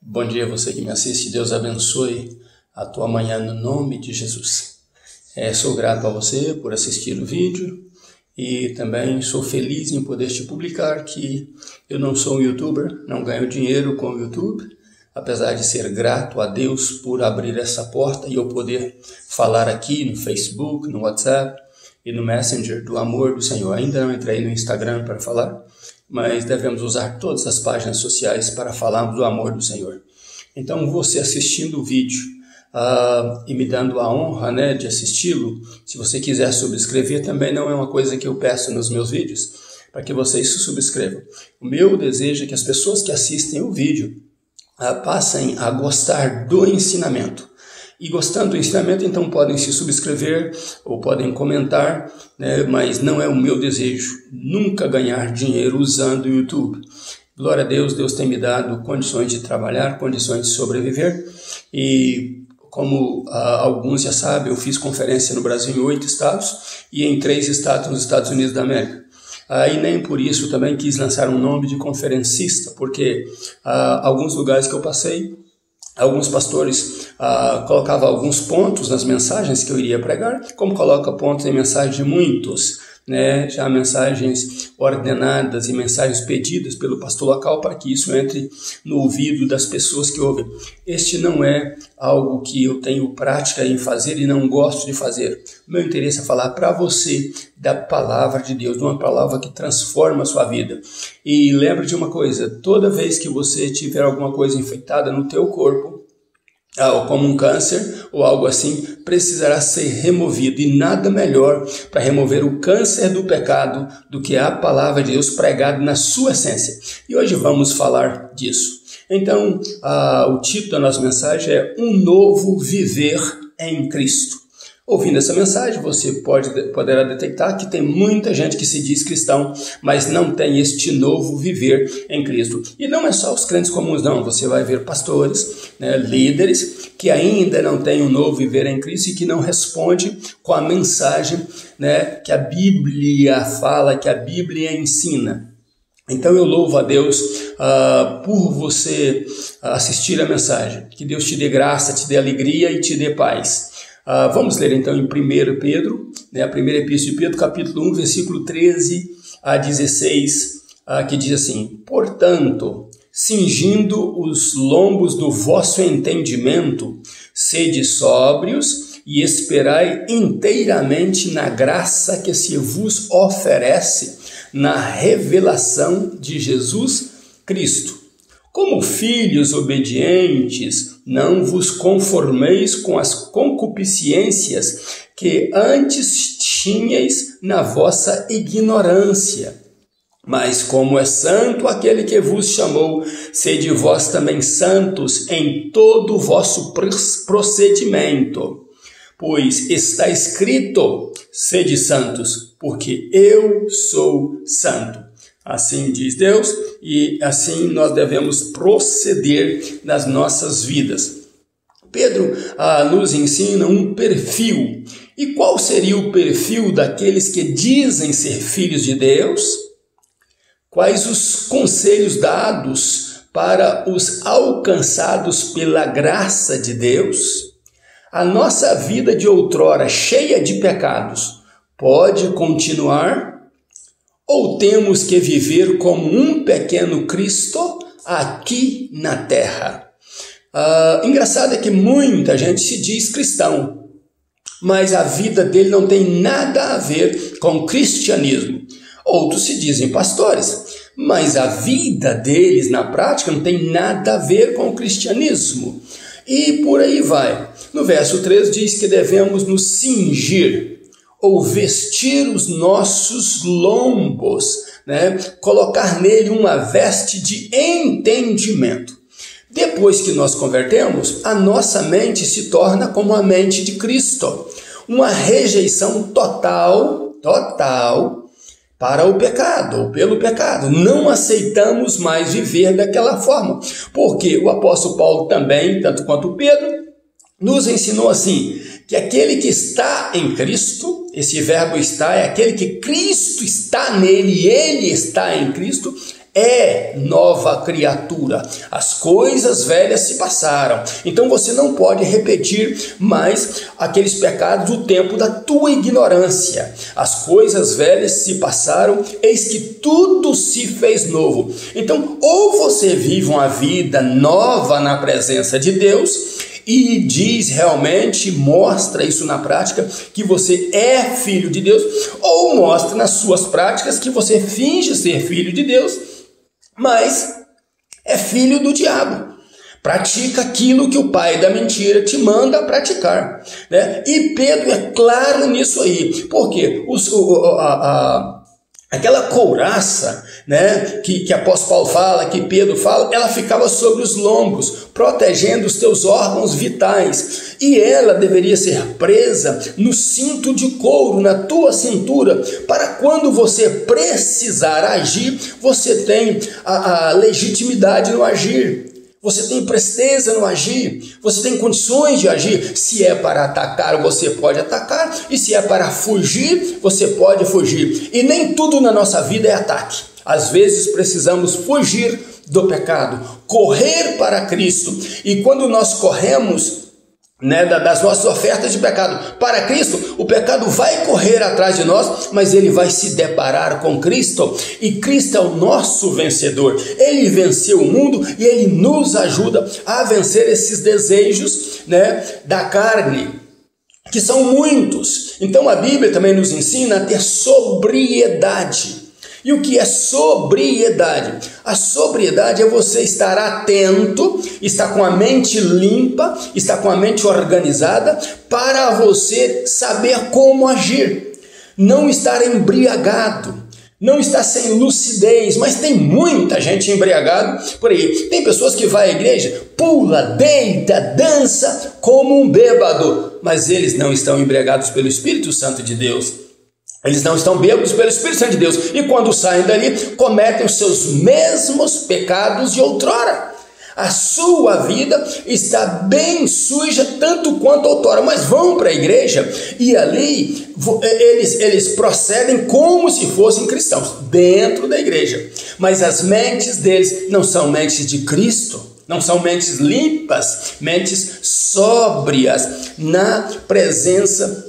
Bom dia a você que me assiste, Deus abençoe a tua manhã no nome de Jesus. Sou grato a você por assistir o vídeo e também sou feliz em poder te publicar que eu não sou um youtuber, não ganho dinheiro com o YouTube, apesar de ser grato a Deus por abrir essa porta e eu poder falar aqui no Facebook, no WhatsApp e no Messenger do amor do Senhor. Ainda não entrei no Instagram para falar, mas devemos usar todas as páginas sociais para falarmos do amor do Senhor. Então, você assistindo o vídeo e me dando a honra de assisti-lo, se você quiser subscrever, também não é uma coisa que eu peço nos meus vídeos, para que vocês se subscrevam. O meu desejo é que as pessoas que assistem o vídeo passem a gostar do ensinamento. E gostando do ensinamento, então podem se subscrever ou podem comentar, mas não é o meu desejo nunca ganhar dinheiro usando o YouTube. Glória a Deus, Deus tem me dado condições de trabalhar, condições de sobreviver. E como alguns já sabem, eu fiz conferência no Brasil em 8 estados e em 3 estados nos Estados Unidos da América. E nem por isso também quis lançar um nome de conferencista, porque alguns lugares que eu passei, alguns pastores colocavam alguns pontos nas mensagens que eu iria pregar, como coloca pontos em mensagem de muitos, já mensagens ordenadas e mensagens pedidas pelo pastor local para que isso entre no ouvido das pessoas que ouvem. Este não é algo que eu tenho prática em fazer e não gosto de fazer. Meu interesse é falar para você da palavra de Deus, de uma palavra que transforma a sua vida. E lembre de uma coisa, toda vez que você tiver alguma coisa infectada no teu corpo, ou como um câncer ou algo assim, precisará ser removido. E nada melhor para remover o câncer do pecado do que a palavra de Deus pregada na sua essência. E hoje vamos falar disso. Então, o título da nossa mensagem é Um Novo Viver em Cristo. Ouvindo essa mensagem, você poderá detectar que tem muita gente que se diz cristão, mas não tem este novo viver em Cristo. E não é só os crentes comuns, não. Você vai ver pastores, líderes, que ainda não têm um novo viver em Cristo e que não respondem com a mensagem que a Bíblia fala, que a Bíblia ensina. Então eu louvo a Deus por você assistir a mensagem. Que Deus te dê graça, te dê alegria e te dê paz. Vamos ler então em 1 Pedro, a primeira epístola de Pedro, capítulo 1, versículo 13 a 16, que diz assim: Portanto, cingindo os lombos do vosso entendimento, sede sóbrios e esperai inteiramente na graça que se vos oferece na revelação de Jesus Cristo. Como filhos obedientes, não vos conformeis com as concupiscências que antes tinhais na vossa ignorância. Mas como é santo aquele que vos chamou, sede vós também santos em todo o vosso procedimento. Pois está escrito, sede santos, porque eu sou santo. Assim diz Deus, e assim nós devemos proceder nas nossas vidas. Pedro nos ensina um perfil. E qual seria o perfil daqueles que dizem ser filhos de Deus? Quais os conselhos dados para os alcançados pela graça de Deus? A nossa vida de outrora, cheia de pecados, pode continuar? Ou temos que viver como um pequeno Cristo aqui na terra? Engraçado é que muita gente se diz cristão, mas a vida dele não tem nada a ver com o cristianismo. Outros se dizem pastores, mas a vida deles na prática não tem nada a ver com o cristianismo. E por aí vai. No verso 3 diz que devemos nos cingir, ou vestir os nossos lombos, colocar nele uma veste de entendimento. Depois que nós convertemos, a nossa mente se torna como a mente de Cristo, uma rejeição total para o pecado, ou pelo pecado. Não aceitamos mais viver daquela forma, porque o apóstolo Paulo também, tanto quanto Pedro, nos ensinou assim, que aquele que está em Cristo, esse verbo está é aquele que Cristo está nele e ele está em Cristo, é nova criatura. As coisas velhas se passaram. Então você não pode repetir mais aqueles pecados do tempo da tua ignorância. As coisas velhas se passaram, eis que tudo se fez novo. Então, ou você vive uma vida nova na presença de Deus e diz realmente, mostra isso na prática, que você é filho de Deus, ou mostra nas suas práticas que você finge ser filho de Deus, mas é filho do diabo. Pratica aquilo que o pai da mentira te manda praticar, né? E Pedro é claro nisso aí, porque aquela couraça, né, que apóstolo Paulo fala, que Pedro fala, ela ficava sobre os lombos, protegendo os teus órgãos vitais, e ela deveria ser presa no cinto de couro, na tua cintura, para quando você precisar agir, você tem a legitimidade no agir. Você tem presteza no agir, você tem condições de agir. Se é para atacar, você pode atacar, e se é para fugir, você pode fugir. E nem tudo na nossa vida é ataque. Às vezes precisamos fugir do pecado, correr para Cristo. E quando nós corremos, né, das nossas ofertas de pecado para Cristo, o pecado vai correr atrás de nós, mas ele vai se deparar com Cristo, e Cristo é o nosso vencedor. Ele venceu o mundo e ele nos ajuda a vencer esses desejos, né, da carne, que são muitos. Então a Bíblia também nos ensina a ter sobriedade. E o que é sobriedade? A sobriedade é você estar atento, estar com a mente limpa, estar com a mente organizada, para você saber como agir. Não estar embriagado, não estar sem lucidez, mas tem muita gente embriagada por aí. Tem pessoas que vão à igreja, pula, deita, dança como um bêbado, mas eles não estão embriagados pelo Espírito Santo de Deus. Eles não estão bêbados pelo Espírito Santo de Deus, e quando saem dali, cometem os seus mesmos pecados de outrora. A sua vida está bem suja, tanto quanto outrora, mas vão para a igreja, e ali eles procedem como se fossem cristãos, dentro da igreja. Mas as mentes deles não são mentes de Cristo, não são mentes limpas, mentes sóbrias na presença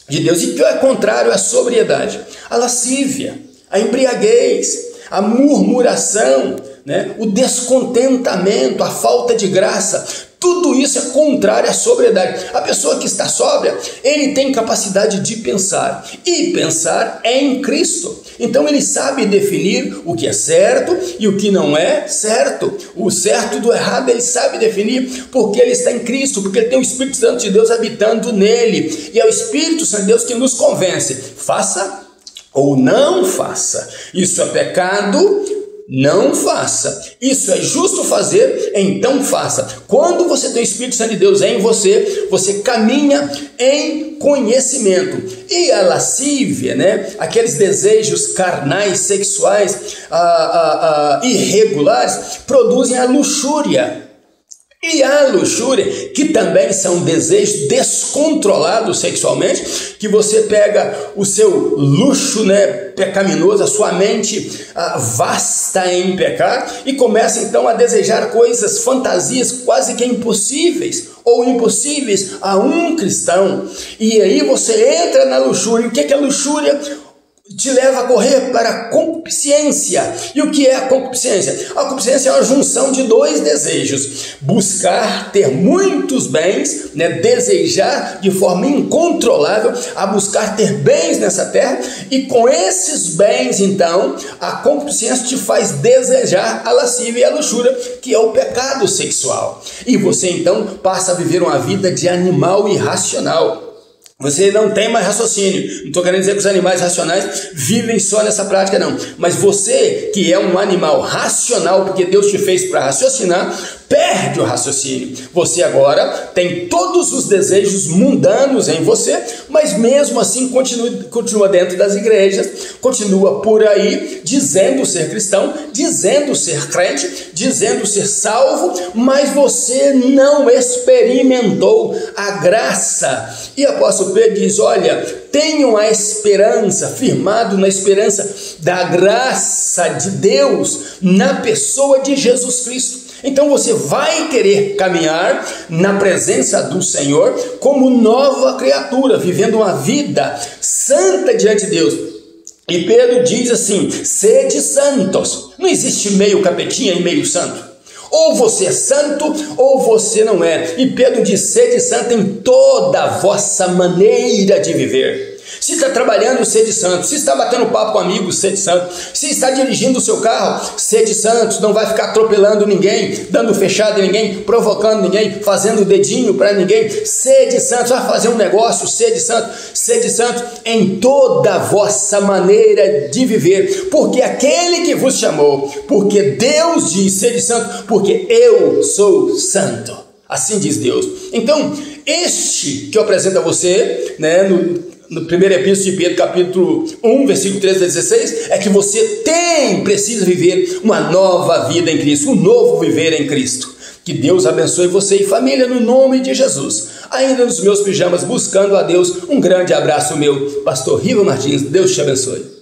de Deus. E que é contrário à sobriedade: a lascívia, a embriaguez, a murmuração, né? O descontentamento, a falta de graça. Tudo isso é contrário à sobriedade. A pessoa que está sóbria, ele tem capacidade de pensar, e pensar é em Cristo. Então ele sabe definir o que é certo e o que não é certo. O certo do errado ele sabe definir, porque ele está em Cristo, porque ele tem o Espírito Santo de Deus habitando nele. E é o Espírito Santo de Deus que nos convence: faça ou não faça. Isso é pecado? Não faça. Isso é justo fazer? Então faça. Quando você tem o Espírito Santo de Deus em você, você caminha em conhecimento. E a lascívia, né? Aqueles desejos carnais, sexuais, irregulares, produzem a luxúria. E a luxúria, que também são desejos descontrolados sexualmente, que você pega o seu luxo, né, pecaminoso, a sua mente vasta em pecar, e começa então a desejar coisas, fantasias quase que impossíveis, ou impossíveis a um cristão. E aí você entra na luxúria. E o que é a luxúria? Te leva a correr para a concupiscência. E o que é a concupiscência? A concupiscência é uma junção de dois desejos: buscar ter muitos bens, né? Desejar de forma incontrolável a buscar ter bens nessa terra, e com esses bens então a concupiscência te faz desejar a lascívia e a luxúria, que é o pecado sexual, e você então passa a viver uma vida de animal irracional. Você não tem mais raciocínio. Não estou querendo dizer que os animais racionais vivem só nessa prática, não. Mas você, que é um animal racional, porque Deus te fez para raciocinar, perde o raciocínio. Você agora tem todos os desejos mundanos em você, mas mesmo assim continua dentro das igrejas, continua por aí dizendo ser cristão, dizendo ser crente, dizendo ser salvo, mas você não experimentou a graça. E o apóstolo Pedro diz: olha, tenham a esperança, firmado na esperança da graça de Deus na pessoa de Jesus Cristo. Então você vai querer caminhar na presença do Senhor como nova criatura, vivendo uma vida santa diante de Deus. E Pedro diz assim: sede santos. Não existe meio capetinha e meio santo. Ou você é santo ou você não é. E Pedro diz: sede santo em toda a vossa maneira de viver. Se está trabalhando, sede santo. Se está batendo papo com amigos, sede santo. Se está dirigindo o seu carro, sede santo. Não vai ficar atropelando ninguém, dando fechada em ninguém, provocando ninguém, fazendo dedinho para ninguém. Sede santo. Vai fazer um negócio, sede santo. Sede santo em toda a vossa maneira de viver. Porque aquele que vos chamou, porque Deus diz: sede santo, porque eu sou santo. Assim diz Deus. Então, este que eu apresento a você, no primeiro epístola de Pedro, capítulo 1, versículo 13 a 16, é que você precisa viver uma nova vida em Cristo, um novo viver em Cristo. Que Deus abençoe você e família no nome de Jesus. Ainda nos meus pijamas, buscando a Deus, um grande abraço meu, pastor Riva Martins. Deus te abençoe.